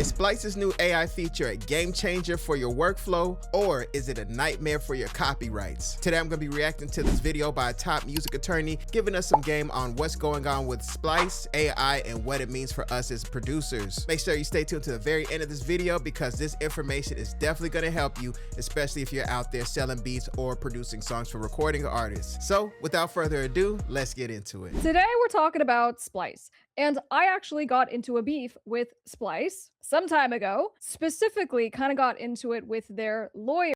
Is Splice's new AI feature a game changer for your workflow, or is it a nightmare for your copyrights? Today I'm going to be reacting to this video by a top music attorney, giving us some game on what's going on with Splice AI and what it means for us as producers. Make sure you stay tuned to the very end of this video because this information is definitely going to help you, especially if you're out there selling beats or producing songs for recording artists. So without further ado, let's get into it. Today we're talking about Splice, and I actually got into a beef with Splice some time ago, specifically kind of got into it with their lawyer.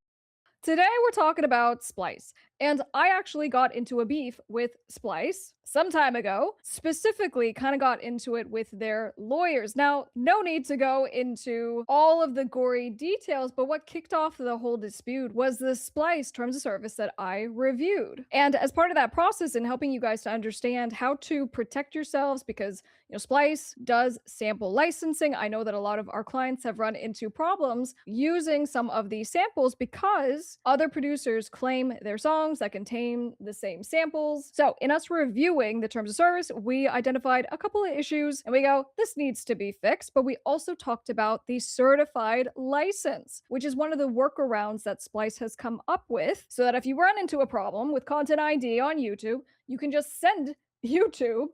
Today we're talking about Splice, and I actually got into a beef with Splice some time ago, specifically kind of got into it with their lawyers. Now, no need to go into all of the gory details, but what kicked off the whole dispute was the Splice terms of service that I reviewed. And as part of that process in helping you guys to understand how to protect yourselves, because Splice does sample licensing. I know that a lot of our clients have run into problems using some of these samples because other producers claim their songs that contain the same samples. So in us reviewing the terms of service, we identified a couple of issues and we go, this needs to be fixed. But we also talked about the certified license, which is one of the workarounds that Splice has come up with so that if you run into a problem with Content ID on YouTube, you can just send YouTube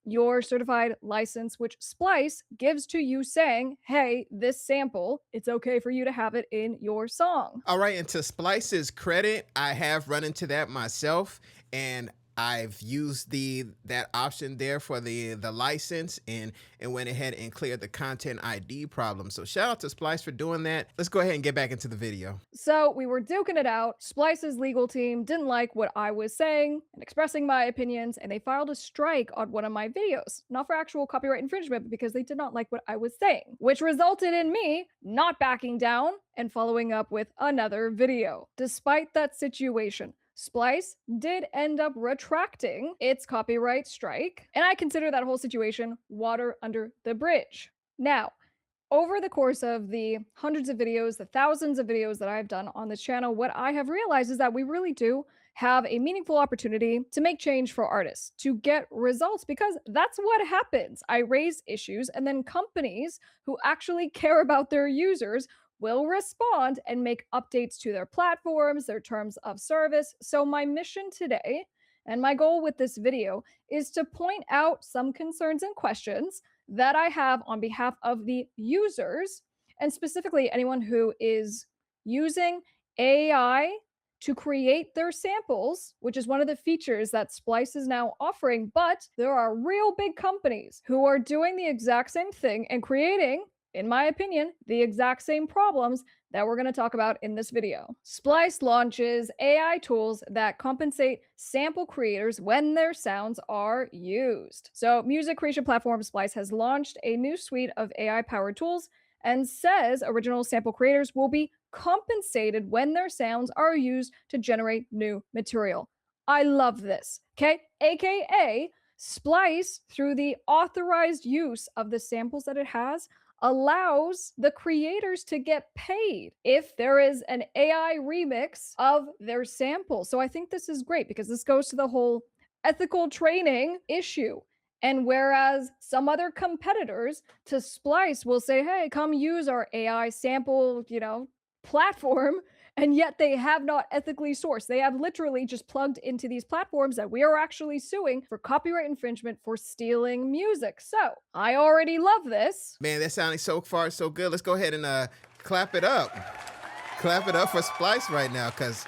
your certified license, which Splice gives to you saying, hey, this sample, it's okay for you to have it in your song. All right, and to Splice's credit, I have run into that myself, and I've used that option there for the license and went ahead and cleared the content ID problem. So shout out to Splice for doing that. Let's go ahead and get back into the video. So we were duking it out. Splice's legal team didn't like what I was saying and expressing my opinions, and they filed a strike on one of my videos, not for actual copyright infringement, but because they did not like what I was saying, which resulted in me not backing down and following up with another video. Despite that situation, Splice did end up retracting its copyright strike, and I consider that whole situation water under the bridge. Now, over the course of the hundreds of videos, the thousands of videos that I've done on this channel, what I have realized is that we really do have a meaningful opportunity to make change for artists, to get results, because that's what happens. I raise issues, and then companies who actually care about their users will respond and make updates to their platforms, their terms of service. So my mission today and my goal with this video is to point out some concerns and questions that I have on behalf of the users, and specifically anyone who is using AI to create their samples, which is one of the features that Splice is now offering. But there are real big companies who are doing the exact same thing and creating, in my opinion, the exact same problems that we're going to talk about in this video. Splice launches AI tools that compensate sample creators when their sounds are used. So music creation platform Splice has launched a new suite of AI-powered tools and says original sample creators will be compensated when their sounds are used to generate new material. I love this, okay? AKA Splice, through the authorized use of the samples that it has, allows the creators to get paid if there is an AI remix of their sample. So I think this is great because this goes to the whole ethical training issue. And whereas some other competitors to Splice will say, hey, come use our AI sample, platform, and yet they have not ethically sourced. They have literally just plugged into these platforms that we are actually suing for copyright infringement for stealing music. So I already love this. Man, that sounding so far so good. Let's go ahead and clap it up. Clap it up for Splice right now, because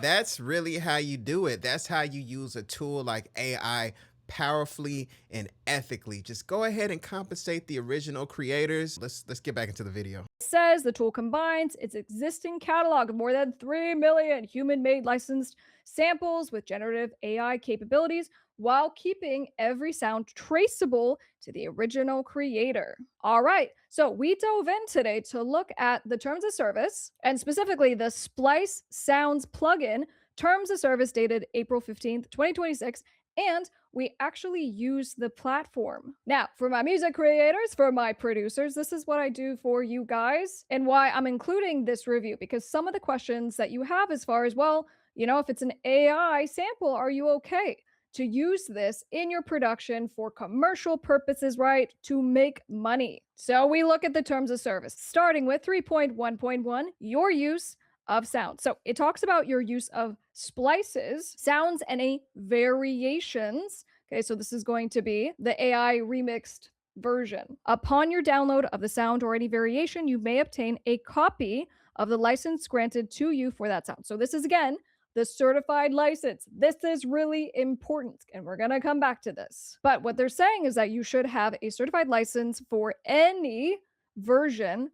that's really how you do it. That's how you use a tool like AI powerfully and ethically. Just go ahead and compensate the original creators. Let's get back into the video. It says the tool combines its existing catalog of more than 3 million human-made licensed samples with generative AI capabilities while keeping every sound traceable to the original creator. All right, so we dove in today to look at the terms of service and specifically the Splice Sounds plugin terms of service dated April 15th, 2026, and we actually use the platform. Now, for my music creators, for my producers, this is what I do for you guys and why I'm including this review, because some of the questions that you have as far as, well, if it's an AI sample, are you okay? to use this in your production for commercial purposes, right? To make money. So we look at the terms of service, starting with 3.1.1, your use of sound. So it talks about your use of splices, sounds, and any variations. Okay, so this is going to be the AI remixed version. Upon your download of the sound or any variation, you may obtain a copy of the license granted to you for that sound. So this is again the certified license. This is really important, and we're going to come back to this. But what they're saying is that you should have a certified license for any version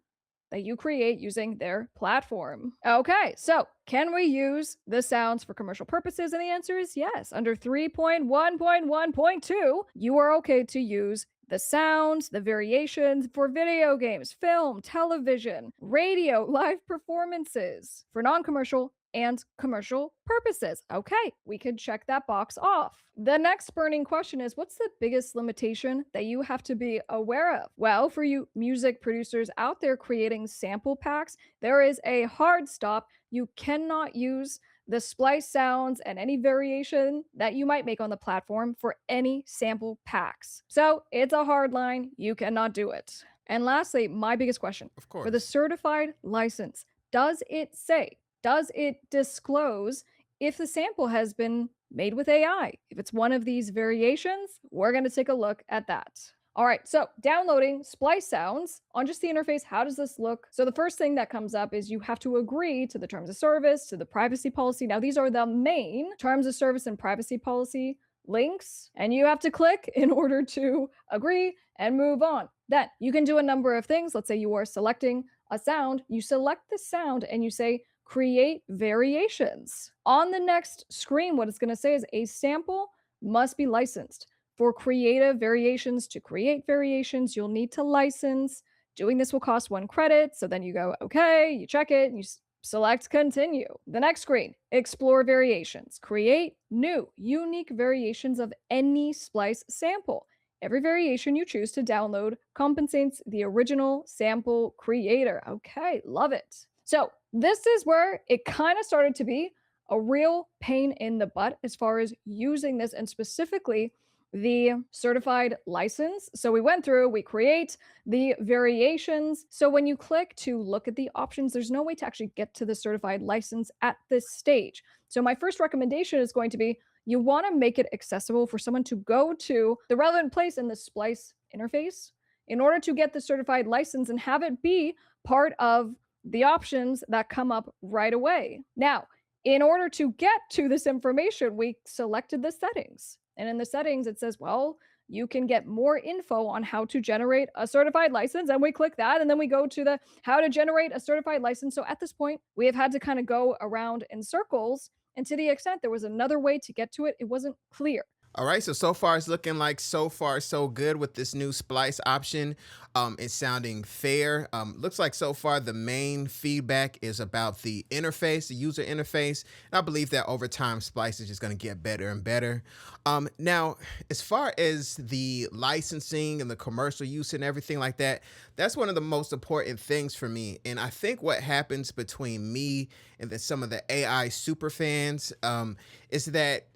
that you create using their platform. Okay, so can we use the sounds for commercial purposes? And the answer is yes. Under 3.1.1.2, you are okay to use the sounds, the variations for video games, film, television, radio, live performances for non commercial and commercial purposes. Okay, we could check that box off. The next burning question is, what's the biggest limitation that you have to be aware of? Well, for you music producers out there creating sample packs, there is a hard stop. You cannot use the splice sounds and any variation that you might make on the platform for any sample packs. So it's a hard line. You cannot do it. And lastly, my biggest question Of for the course. certified license, does it say, does it disclose if the sample has been made with AI? If it's one of these variations, we're going to take a look at that. All right, so downloading splice sounds on just the interface, how does this look? So the first thing that comes up is you have to agree to the terms of service, to the privacy policy. Now, these are the main terms of service and privacy policy links, and you have to click in order to agree and move on. Then you can do a number of things. Let's say you are selecting a sound, you select the sound and you say create variations. On the next screen, what it's going to say is a sample must be licensed. For creative variations, to create variations, you'll need to license. Doing this will cost 1 credit. So then you go, okay, you check it, and you select continue. The next screen, explore variations. Create new, unique variations of any splice sample. Every variation you choose to download compensates the original sample creator. Okay, love it. So this is where it kind of started to be a real pain in the butt as far as using this, and specifically the certified license. So we went through, we create the variations. So when you click to look at the options, there's no way to actually get to the certified license at this stage. So my first recommendation is going to be you want to make it accessible for someone to go to the relevant place in the Splice interface in order to get the certified license and have it be part of the options that come up right away. Now, in order to get to this information, we selected the settings. And in the settings, it says, well, you can get more info on how to generate a certified license. And we click that. And then we go to the how to generate a certified license. So at this point, we have had to kind of go around in circles. And to the extent there was another way to get to it, it wasn't clear. All right, so far it's looking like so far so good with this new splice option. It's sounding fair. Looks like so far the main feedback is about the interface, the user interface. And I believe that over time, Splice is just going to get better and better. Now, as far as the licensing and the commercial use and everything like that, that's one of the most important things for me. And I think what happens between me and some of the AI super fans is that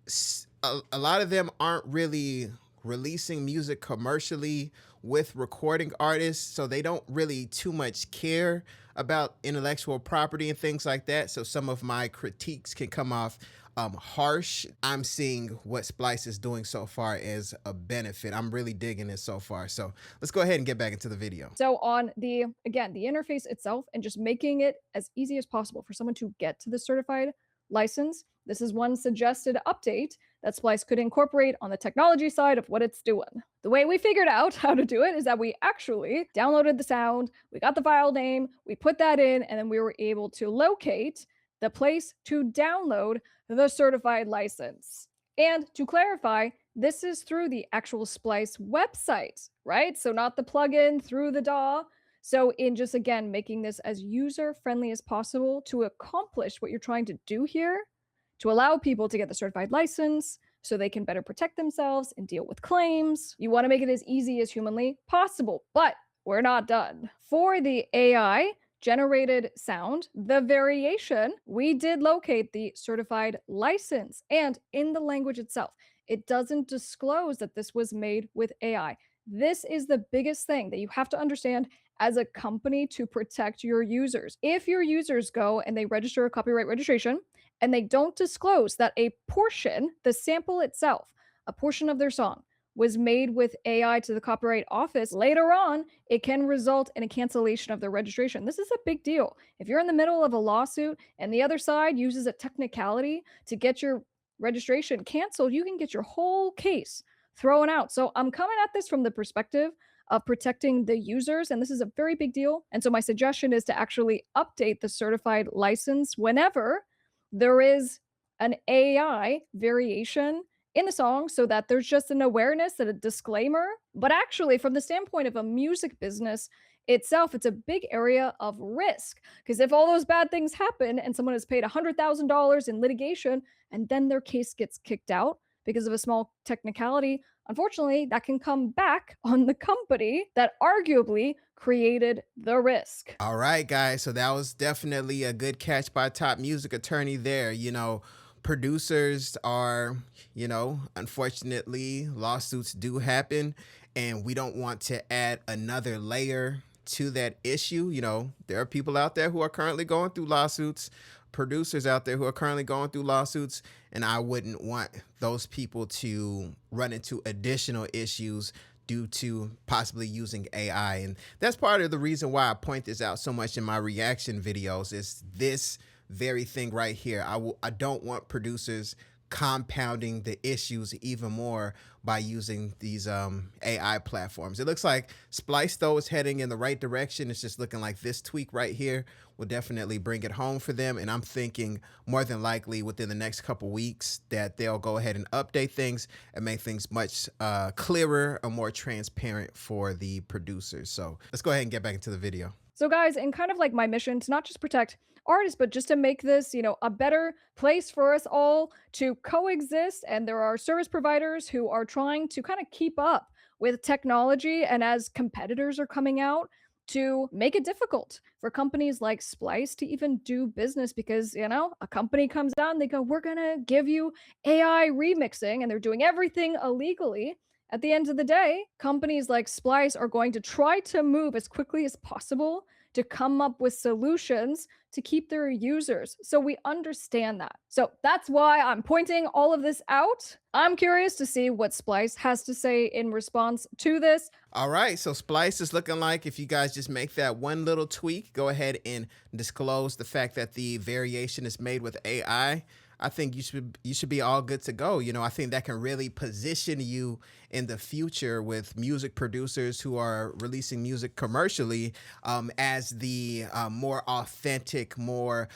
a lot of them aren't really releasing music commercially with recording artists, so they don't really too much care about intellectual property and things like that. So some of my critiques can come off harsh. I'm seeing what Splice is doing so far as a benefit. I'm really digging it so far. So let's go ahead and get back into the video. So on the, again, the interface itself and just making it as easy as possible for someone to get to the certified license. This is one suggested update that Splice could incorporate on the technology side of what it's doing. The way we figured out how to do it is that we actually downloaded the sound, we got the file name, we put that in, and then we were able to locate the place to download the certified license. And to clarify, this is through the actual Splice website, right? So not the plugin through the DAW. So in just, again, making this as user-friendly as possible to accomplish what you're trying to do here, to allow people to get the certified license so they can better protect themselves and deal with claims. You want to make it as easy as humanly possible, but we're not done. For the AI generated sound, the variation, we did locate the certified license and in the language itself. it doesn't disclose that this was made with AI. This is the biggest thing that you have to understand as a company to protect your users. If your users go and they register a copyright registration and they don't disclose that a portion, the sample itself, a portion of their song was made with AI to the Copyright Office, later on, it can result in a cancellation of their registration. This is a big deal. If you're in the middle of a lawsuit and the other side uses a technicality to get your registration canceled, you can get your whole case thrown out. So I'm coming at this from the perspective of protecting the users, and this is a very big deal. And so my suggestion is to actually update the certified license whenever there is an AI variation in the song so that there's just an awareness and a disclaimer. But actually, from the standpoint of a music business itself, it's a big area of risk because if all those bad things happen and someone has paid $100,000 in litigation and then their case gets kicked out because of a small technicality, unfortunately, that can come back on the company that arguably created the risk. All right, guys. So that was definitely a good catch by top music attorney there. Producers are, unfortunately, lawsuits do happen, and we don't want to add another layer to that issue. There are people out there who are currently going through lawsuits, producers out there who are currently going through lawsuits, and I wouldn't want those people to run into additional issues due to possibly using AI. And that's part of the reason why I point this out so much in my reaction videos is this very thing right here. I don't want producers compounding the issues even more by using these AI platforms. It looks like Splice, though, is heading in the right direction. It's just looking like this tweak right here will definitely bring it home for them. And I'm thinking more than likely within the next couple weeks that they'll go ahead and update things and make things much clearer and more transparent for the producers. So let's go ahead and get back into the video. So, guys, and kind of like my mission to not just protect artists, but just to make this, a better place for us all to coexist. And there are service providers who are trying to kind of keep up with technology. And as competitors are coming out, to make it difficult for companies like Splice to even do business because, a company comes out and they go, we're going to give you AI remixing, and they're doing everything illegally. At the end of the day, companies like Splice are going to try to move as quickly as possible to come up with solutions to keep their users. So we understand that. So that's why I'm pointing all of this out. I'm curious to see what Splice has to say in response to this. All right, so Splice is looking like if you guys just make that one little tweak, go ahead and disclose the fact that the variation is made with AI. I think you should be all good to go. I think that can really position you in the future with music producers who are releasing music commercially as the more authentic, more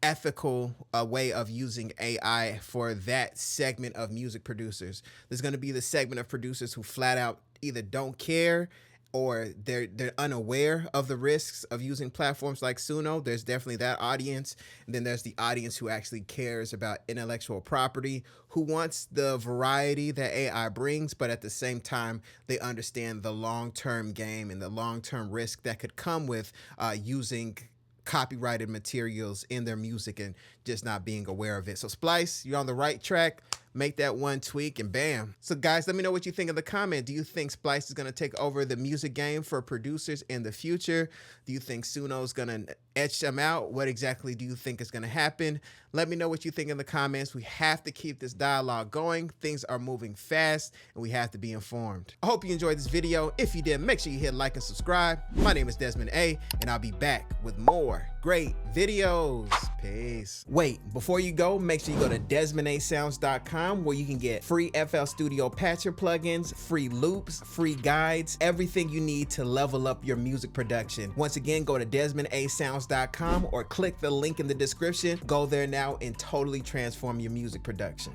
ethical way of using AI for that segment of music producers. There's going to be the segment of producers who flat out either don't care or they're unaware of the risks of using platforms like Suno. There's definitely that audience. And then there's the audience who actually cares about intellectual property, who wants the variety that AI brings, but at the same time, they understand the long-term game and the long-term risk that could come with using copyrighted materials in their music and just not being aware of it. So Splice, you're on the right track. Make that one tweak and bam. So guys, let me know what you think in the comment. Do you think Splice is going to take over the music game for producers in the future? Do you think Suno is going to etch them out? What exactly do you think is going to happen? Let me know what you think in the comments. We have to keep this dialogue going. Things are moving fast and we have to be informed. I hope you enjoyed this video. If you did, make sure you hit like and subscribe. My name is Desmond A, and I'll be back with more great videos. Peace. Wait, before you go, make sure you go to DesmondASounds.com where you can get free FL Studio Patcher plugins, free loops, free guides, everything you need to level up your music production. Once again, go to DesmondASounds.com or click the link in the description. Go there now and totally transform your music production.